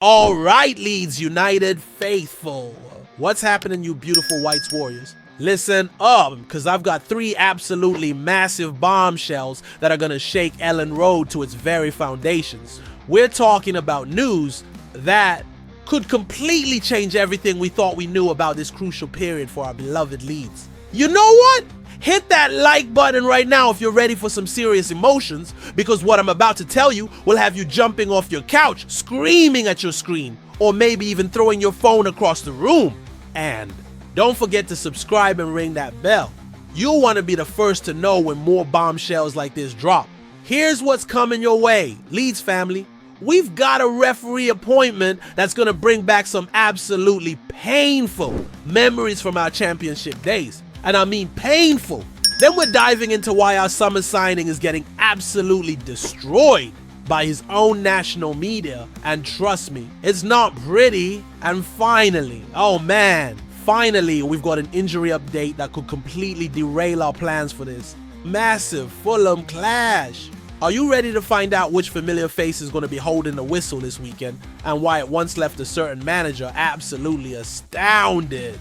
All right, Leeds United faithful. What's happening, you beautiful Whites Warriors? Listen up, because I've got 3 absolutely massive bombshells that are going to shake Elland Road to its very foundations. We're talking about news that could completely change everything we thought we knew about this crucial period for our beloved Leeds. You know what? Hit that like button right now if you're ready for some serious emotions, because what I'm about to tell you will have you jumping off your couch, screaming at your screen, or maybe even throwing your phone across the room. And don't forget to subscribe and ring that bell. You'll want to be the first to know when more bombshells like this drop. Here's what's coming your way, Leeds family. We've got a referee appointment that's going to bring back some absolutely painful memories from our championship days. And I mean painful. Then we're diving into why our summer signing is getting absolutely destroyed by his own national media. And trust me, it's not pretty. And finally, oh man, finally we've got an injury update that could completely derail our plans for this massive Fulham clash. Are you ready to find out which familiar face is going to be holding the whistle this weekend and why it once left a certain manager absolutely astounded?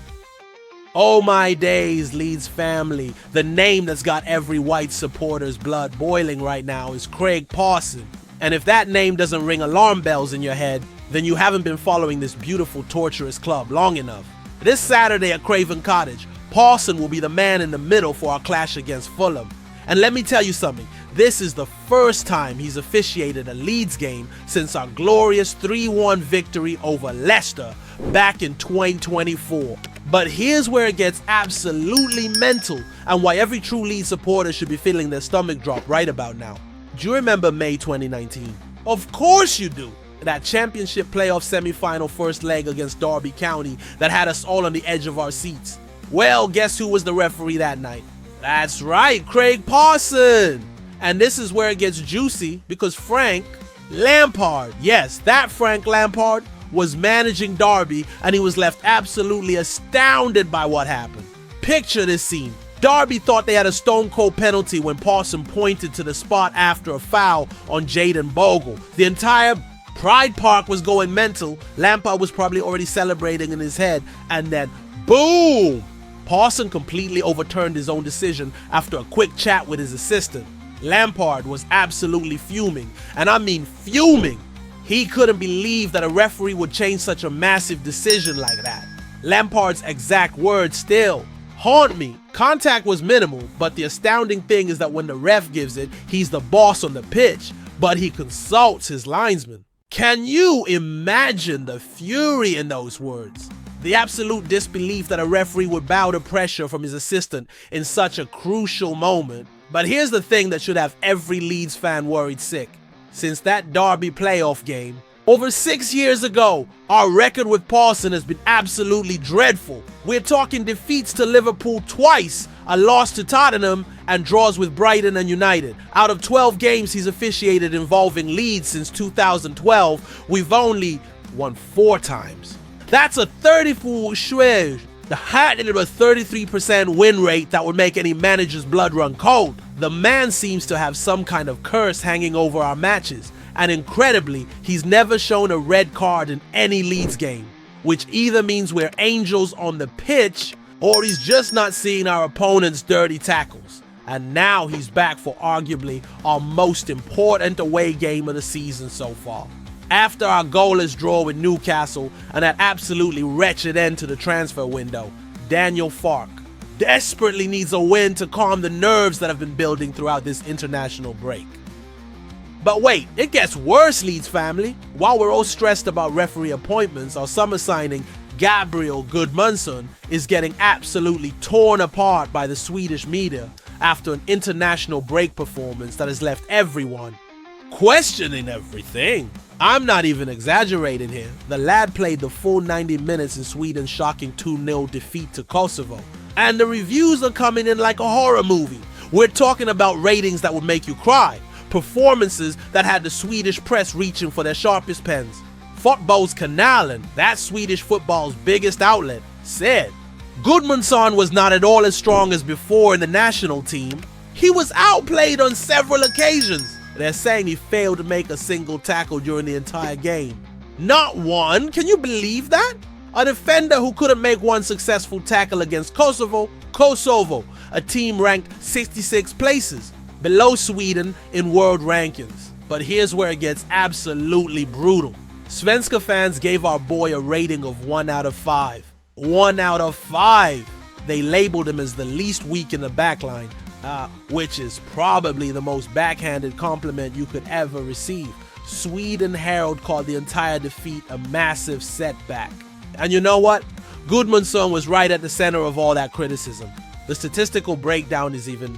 Oh my days, Leeds family. The name that's got every White supporter's blood boiling right now is Craig Pawson. And if that name doesn't ring alarm bells in your head, then you haven't been following this beautiful, torturous club long enough. This Saturday at Craven Cottage, Pawson will be the man in the middle for our clash against Fulham. And let me tell you something, this is the first time he's officiated a Leeds game since our glorious 3-1 victory over Leicester back in 2024. But here's where it gets absolutely mental and why every true Leeds supporter should be feeling their stomach drop right about now. Do you remember May 2019? Of course you do! That championship playoff semi-final first leg against Derby County that had us all on the edge of our seats. Well, guess who was the referee that night? That's right, Craig Pawson! And this is where it gets juicy because Frank Lampard, yes, that Frank Lampard, was managing Derby and he was left absolutely astounded by what happened. Picture this scene. Derby thought they had a stone cold penalty when Pawson pointed to the spot after a foul on Jayden Bogle. The entire Pride Park was going mental. Lampard was probably already celebrating in his head, and then boom! Pawson completely overturned his own decision after a quick chat with his assistant. Lampard was absolutely fuming, and I mean fuming. He couldn't believe that a referee would change such a massive decision like that. Lampard's exact words still haunt me. Contact was minimal, but the astounding thing is that when the ref gives it, he's the boss on the pitch, but he consults his linesman. Can you imagine the fury in those words? The absolute disbelief that a referee would bow to pressure from his assistant in such a crucial moment. But here's the thing that should have every Leeds fan worried sick. Since that Derby playoff game, over 6 years ago, our record with Pawson has been absolutely dreadful. We're talking defeats to Liverpool twice, a loss to Tottenham, and draws with Brighton and United. Out of 12 games he's officiated involving Leeds since 2012, we've only won 4 times. That's a 33% win rate that would make any manager's blood run cold. The man seems to have some kind of curse hanging over our matches, and incredibly, he's never shown a red card in any Leeds game, which either means we're angels on the pitch, or he's just not seeing our opponent's dirty tackles. And now he's back for arguably our most important away game of the season so far. After our goalless draw with Newcastle and that absolutely wretched end to the transfer window, Daniel Farke desperately needs a win to calm the nerves that have been building throughout this international break. But wait, it gets worse, Leeds family. While we're all stressed about referee appointments, our summer signing, Gabriel Gudmundsson, is getting absolutely torn apart by the Swedish media after an international break performance that has left everyone questioning everything. I'm not even exaggerating here. The lad played the full 90 minutes in Sweden's shocking 2-0 defeat to Kosovo. And the reviews are coming in like a horror movie. We're talking about ratings that would make you cry. Performances that had the Swedish press reaching for their sharpest pens. Fotbollskanalen, that's Swedish football's biggest outlet, said Gudmundsson was not at all as strong as before in the national team. He was outplayed on several occasions. They're saying he failed to make a single tackle during the entire game. Not one. Can you believe that? A defender who couldn't make one successful tackle against Kosovo, a team ranked 66 places below Sweden in world rankings. But here's where it gets absolutely brutal. Svenska fans gave our boy a rating of 1 out of 5. 1 out of 5. They labeled him as the least weak in the backline, which is probably the most backhanded compliment you could ever receive. Sweden Herald called the entire defeat a massive setback. And you know what? Gudmundsson was right at the center of all that criticism. The statistical breakdown is even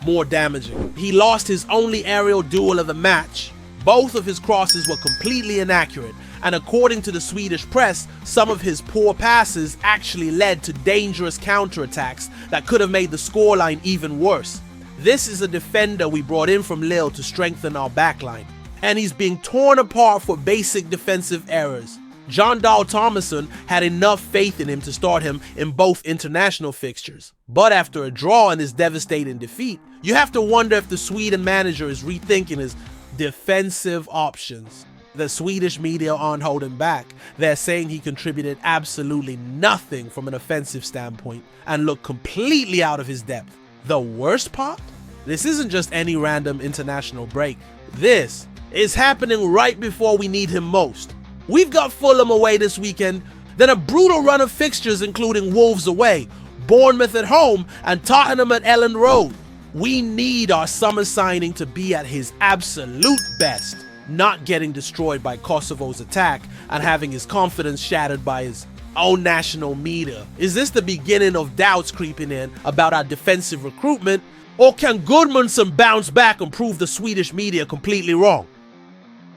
more damaging. He lost his only aerial duel of the match. Both of his crosses were completely inaccurate, and according to the Swedish press, some of his poor passes actually led to dangerous counterattacks that could have made the scoreline even worse. This is a defender we brought in from Lille to strengthen our backline, and he's being torn apart for basic defensive errors. John Dahl Tomasson had enough faith in him to start him in both international fixtures. But after a draw and this devastating defeat, you have to wonder if the Sweden manager is rethinking his defensive options. The Swedish media aren't holding back. They're saying he contributed absolutely nothing from an offensive standpoint and looked completely out of his depth. The worst part? This isn't just any random international break. This is happening right before we need him most. We've got Fulham away this weekend, then a brutal run of fixtures including Wolves away, Bournemouth at home, and Tottenham at Elland Road. We need our summer signing to be at his absolute best, not getting destroyed by Kosovo's attack and having his confidence shattered by his own national media. Is this the beginning of doubts creeping in about our defensive recruitment, or can Gudmundsson bounce back and prove the Swedish media completely wrong?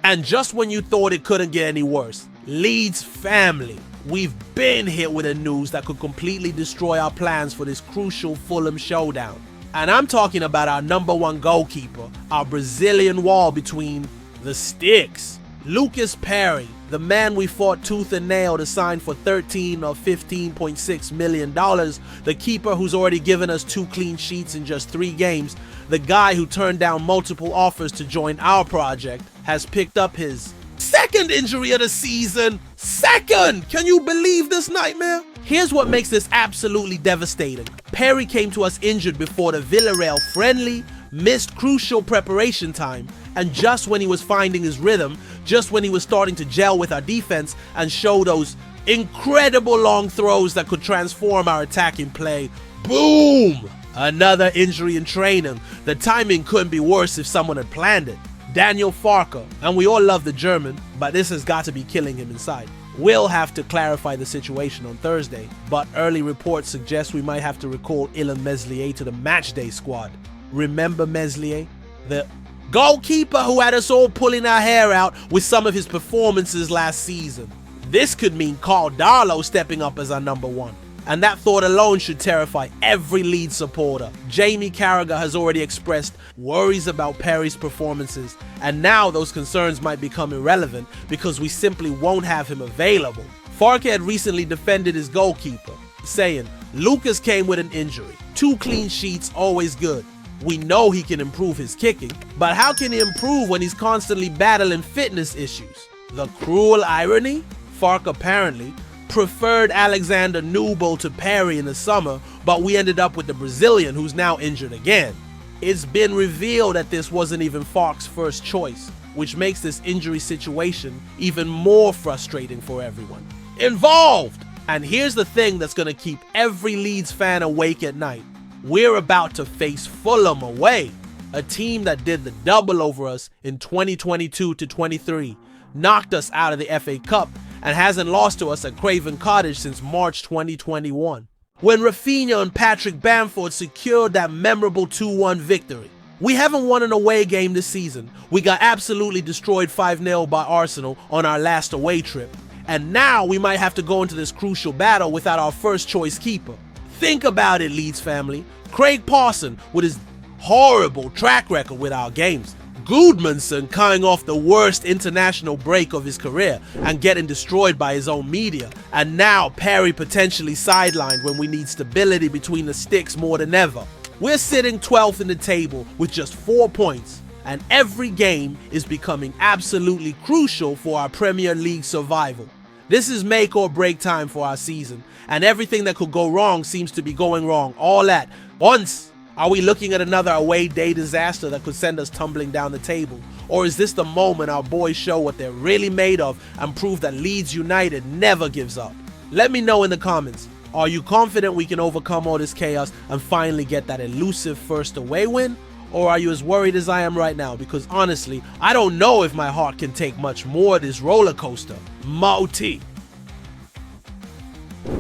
And just when you thought it couldn't get any worse, Leeds family, we've been hit with a news that could completely destroy our plans for this crucial Fulham showdown. And I'm talking about our #1 goalkeeper, our Brazilian wall between the sticks. Lucas Perry, the man we fought tooth and nail to sign for $13 or $15.6 million, the keeper who's already given us 2 clean sheets in just 3 games, the guy who turned down multiple offers to join our project, has picked up his 2nd injury of the season. 2nd! Can you believe this nightmare? Here's what makes this absolutely devastating. Perry came to us injured before the Villarreal friendly, missed crucial preparation time, and just when he was finding his rhythm, just when he was starting to gel with our defense and show those incredible long throws that could transform our attacking play, boom! Another injury in training. The timing couldn't be worse if someone had planned it. Daniel Farke, and we all love the German, but this has got to be killing him inside. We'll have to clarify the situation on Thursday, but early reports suggest we might have to recall Illan Meslier to the matchday squad. Remember Meslier? The goalkeeper who had us all pulling our hair out with some of his performances last season. This could mean Carl Darlow stepping up as our #1. And that thought alone should terrify every Leeds supporter. Jamie Carragher has already expressed worries about Perry's performances, and now those concerns might become irrelevant because we simply won't have him available. Farke had recently defended his goalkeeper, saying, "Lucas came with an injury. 2 clean sheets, always good. We know he can improve his kicking, but how can he improve when he's constantly battling fitness issues?" The cruel irony? Farke apparently preferred Alexander Nubel to Perry in the summer, but we ended up with the Brazilian who's now injured again. It's been revealed that this wasn't even Farke's first choice, which makes this injury situation even more frustrating for everyone involved. And here's the thing that's going to keep every Leeds fan awake at night. We're about to face Fulham away, a team that did the double over us in 2022-23, knocked us out of the FA Cup, and hasn't lost to us at Craven Cottage since March 2021, when Rafinha and Patrick Bamford secured that memorable 2-1 victory. We haven't won an away game this season. We got absolutely destroyed 5-0 by Arsenal on our last away trip. And now we might have to go into this crucial battle without our first choice keeper. Think about it, Leeds family. Craig Parson, with his horrible track record with our games, Gudmundsson coming off the worst international break of his career and getting destroyed by his own media, and now Perry potentially sidelined when we need stability between the sticks more than ever. We're sitting 12th in the table with just 4 points, and every game is becoming absolutely crucial for our Premier League survival. This is make or break time for our season, and everything that could go wrong seems to be going wrong all at once. Are we looking at another away day disaster that could send us tumbling down the table? Or is this the moment our boys show what they're really made of and prove that Leeds United never gives up? Let me know in the comments. Are you confident we can overcome all this chaos and finally get that elusive first away win? Or are you as worried as I am right now? Because honestly, I don't know if my heart can take much more of this roller coaster. Mauti.